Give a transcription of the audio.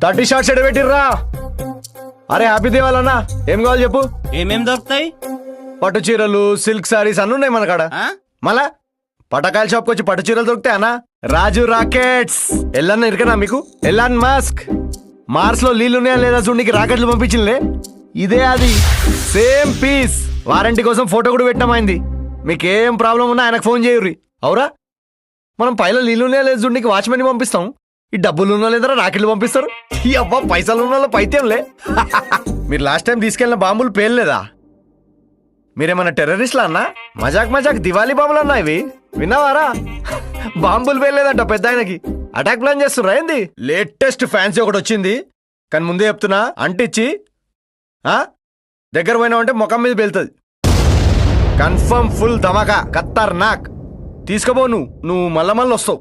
30 shorts ఎడబెట్టిర్రా. అరే happy Diwali అన్న, ఏం కావాలి చెప్పు. ఏమేం దొరుకుతాయి? పట్టు చీరలు, సిల్క్ సారీస్ అన్ని ఉన్నాయి మన కాడ. ఆ? మళ్ళా పటకాయల షాప్కి వచ్చి పట్టు చీరలు దొరుకుతాయి అన్న. రాజు రాకెట్స్ ఎల్లన్న ఇరికనా మీకు? ఎలాన్ మాస్క్ మార్స్ లో నీళ్ళున్నాయా లేదా చూడనికి రాకెట్లు పంపించిందిలే, ఇదే అది సేమ్ పీస్. వారంటీ కోసం ఫోటో కూడా పెట్టినామైంది. మీకేం ప్రాబ్లం ఉన్నా ఆయనకు ఫోన్ చేయుర్రి. అవురా, మనం పైన నీళ్ళున్నాయా లేదా చూడనికి వాచ్మెన్ పంపిస్తాం, ఈ డబ్బులు ఉన్నా లేదా రాకెట్లు పంపిస్తారు. ఈ అబ్బా పైసలు ఉన్న పైత్యంలే. మీరు లాస్ట్ టైం తీసుకెళ్ళిన బాంబులు పేర్లేదా? మీరేమన్నా టెర్రరిస్ట్లా అన్నా? మజాక్ మజాక్ దివాళీ బాంబులు అన్నా ఇవి, విన్నావారా? బాంబులు పేర్లేదంట పెద్ద ఆయనకి. అటాక్ ప్లాన్ చేస్తుర్రా ఏంది? లేటెస్ట్ ఫ్యాన్సీ ఒకటి వచ్చింది, కానీ ముందే చెప్తున్నా అంటిచ్చి దగ్గర పోయినావంటే ముఖం మీద పేలుతుంది. కన్ఫర్మ్ ఫుల్ ధమాకా, ఖతర్నాక్. తీసుకోబో, నువ్వు మళ్ళా వస్తావు.